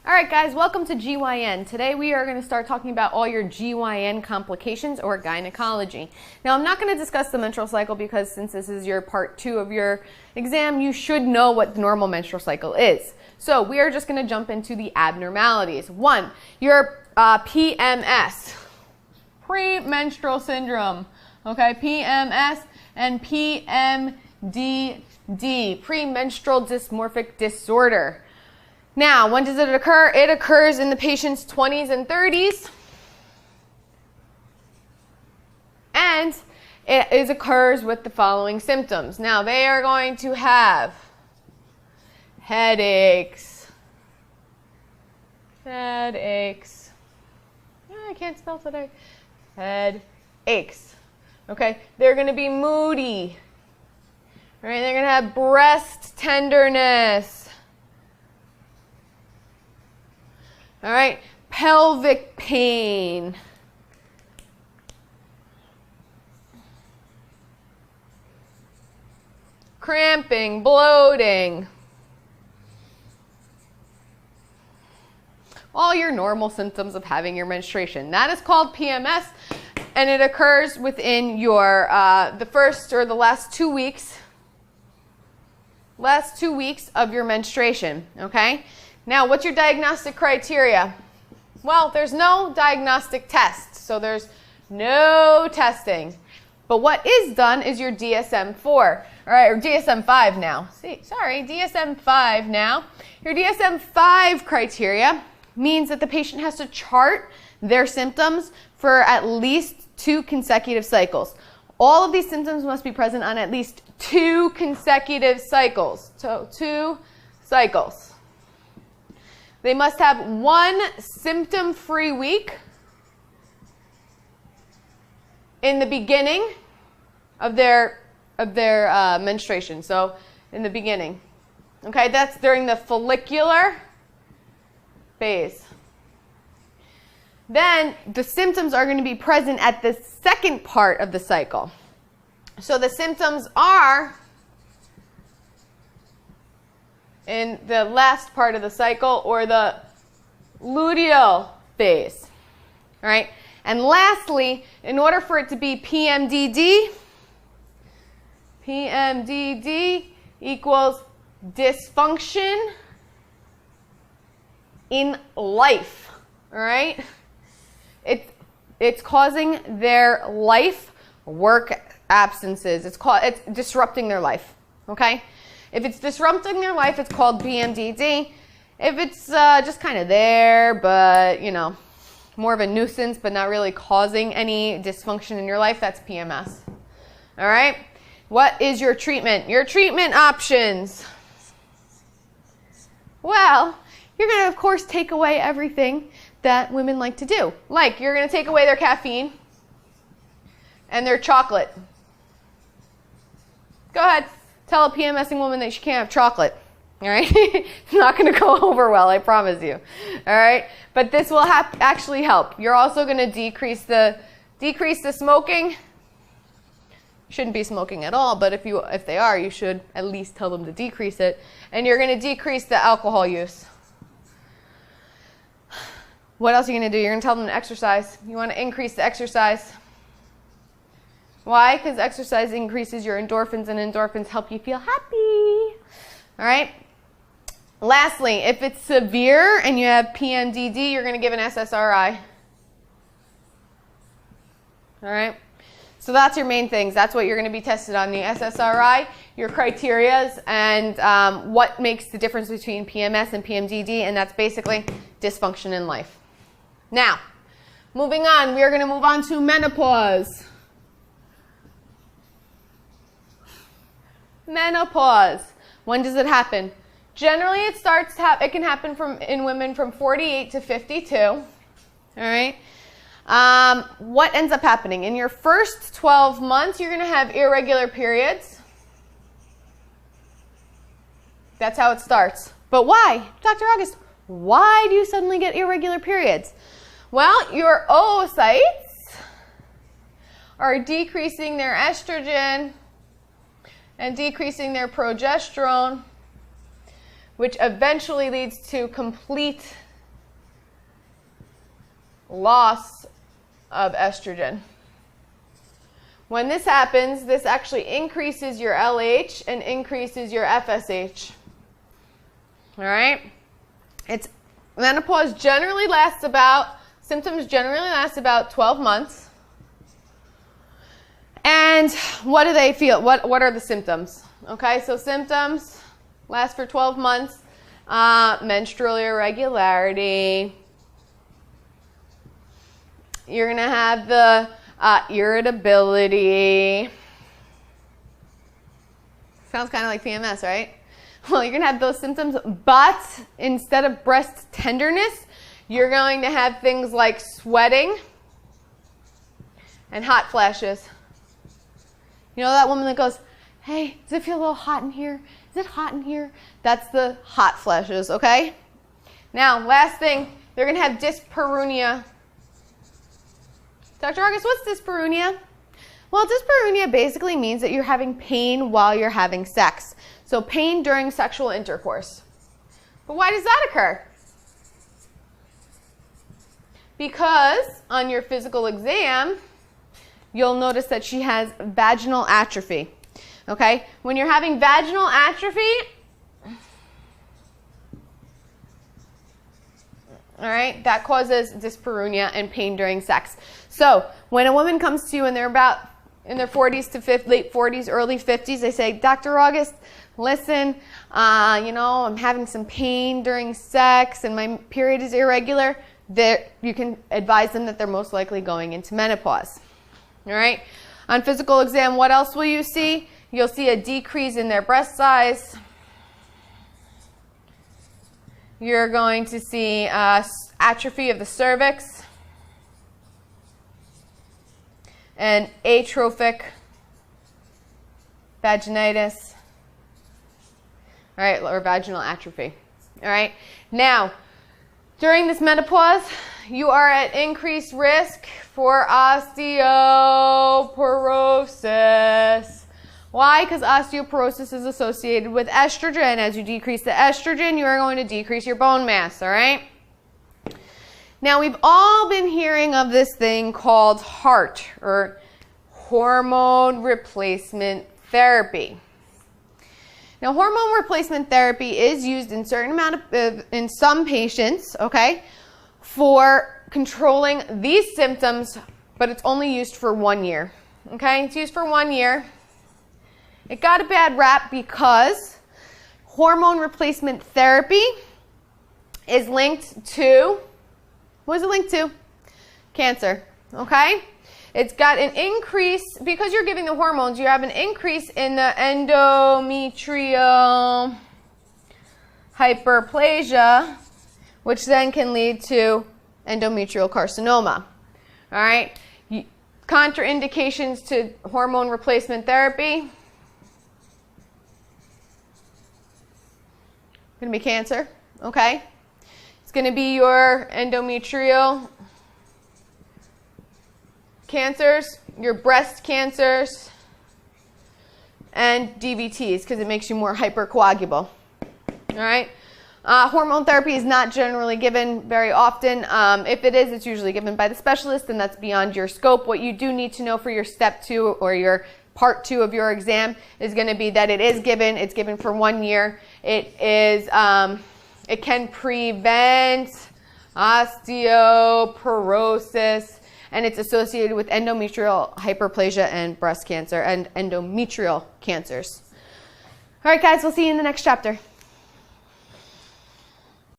All right, guys, welcome to GYN. Today we are going to start talking about all your GYN complications or gynecology. Now, I'm not going to discuss the menstrual cycle because since this is your part 2 of your exam, you should know what the normal menstrual cycle is. So we are just going to jump into the abnormalities. 1, your PMS, Premenstrual Syndrome, okay, PMS and PMDD, Premenstrual Dysphoric Disorder. Now, when does it occur? It occurs in the patient's 20s and 30s. And it occurs with the following symptoms. Now, they are going to have headaches. I can't spell today. Headaches. Okay? They're going to be moody. All right? They're going to have breast tenderness. All right, pelvic pain. Cramping, bloating. All your normal symptoms of having your menstruation. That is called PMS, and it occurs within your the first or the last 2 weeks. Last 2 weeks of your menstruation, okay? Now, what's your diagnostic criteria? Well, there's no diagnostic test, so there's no testing. But what is done is your DSM-4, all right, or DSM-5 now. DSM-5 now. Your DSM-5 criteria means that the patient has to chart their symptoms for at least 2 consecutive cycles. All of these symptoms must be present on at least 2 consecutive cycles. So 2 cycles. They must have 1 symptom-free week in the beginning of their menstruation. So in the beginning, okay, that's during the follicular phase. Then the symptoms are going to be present at the second part of the cycle. So the symptoms are in the last part of the cycle or the luteal phase. All right? And lastly, in order for it to be PMDD equals dysfunction in life. All right? It's causing their life work absences. It's disrupting their life. Okay? If it's disrupting their life, it's called PMDD. If it's just kind of there, but, you know, more of a nuisance, but not really causing any dysfunction in your life, that's PMS. All right? What is your treatment? Your treatment options. Well, you're going to, of course, take away everything that women like to do. Like, you're going to take away their caffeine and their chocolate. Go ahead. Tell a PMSing woman that she can't have chocolate, all right? It's not going to go over well, I promise you, all right? But this will actually help. You're also going to decrease the smoking. Shouldn't be smoking at all, but if they are, you should at least tell them to decrease it. And you're going to decrease the alcohol use. What else are you going to do? You're going to tell them to exercise. You want to increase the exercise. Why? Because exercise increases your endorphins, and endorphins help you feel happy. All right? Lastly, if it's severe and you have PMDD, you're going to give an SSRI. All right? So that's your main things. That's what you're going to be tested on, the SSRI, your criterias, and what makes the difference between PMS and PMDD, and that's basically dysfunction in life. Now, moving on, we are going to move on to menopause. Menopause. When does it happen? Generally, it can happen in women from 48 to 52. All right. What ends up happening? In your first 12 months, you're going to have irregular periods. That's how it starts. But why? Dr. August, why do you suddenly get irregular periods? Well, your oocytes are decreasing their estrogen and decreasing their progesterone, which eventually leads to complete loss of estrogen. When this happens, this actually increases your LH and increases your FSH. All right? Menopause generally lasts about, symptoms generally last about 12 months. And what do they feel? What are the symptoms? Okay, so symptoms last for 12 months. Menstrual irregularity. You're going to have the irritability. Sounds kind of like PMS, right? Well, you're going to have those symptoms, but instead of breast tenderness, you're going to have things like sweating and hot flashes. You know that woman that goes, hey, does it feel a little hot in here? Is it hot in here? That's the hot flashes, okay? Now, last thing, they're going to have dyspareunia. Dr. August, what's dyspareunia? Well, dyspareunia basically means that you're having pain while you're having sex. So pain during sexual intercourse. But why does that occur? Because on your physical exam, you'll notice that she has vaginal atrophy. Okay? When you're having vaginal atrophy, all right, that causes dyspareunia and pain during sex. So when a woman comes to you and they're about in their 40s to late 40s, early 50s, they say, Dr. August, listen, I'm having some pain during sex and my period is irregular. You can advise them that they're most likely going into menopause. All right? On physical exam, what else will you see? You'll see a decrease in their breast size. You're going to see atrophy of the cervix and atrophic vaginitis, all right, or vaginal atrophy. All right. Now, during this menopause, you are at increased risk for osteoporosis. Why? Because osteoporosis is associated with estrogen. As you decrease the estrogen, you are going to decrease your bone mass, all right? Now, we've all been hearing of this thing called HART, or hormone replacement therapy. Now, hormone replacement therapy is used in in some patients, okay, for controlling these symptoms, but it's only used for 1 year, okay? It's used for 1 year. It got a bad rap because hormone replacement therapy is linked to, what is it linked to? Cancer, okay? It's got an increase, because you're giving the hormones, you have an increase in the endometrial hyperplasia, which then can lead to endometrial carcinoma, all right? Contraindications to hormone replacement therapy. Going to be cancer, okay? It's going to be your endometrial cancers, your breast cancers, and DVTs, because it makes you more hypercoagulable, all right? Hormone therapy is not generally given very often. If it is, it's usually given by the specialist, and that's beyond your scope. What you do need to know for your step 2 or your part 2 of your exam is going to be that it is given. It's given for 1 year. It can prevent osteoporosis, and it's associated with endometrial hyperplasia and breast cancer and endometrial cancers. All right, guys, we'll see you in the next chapter.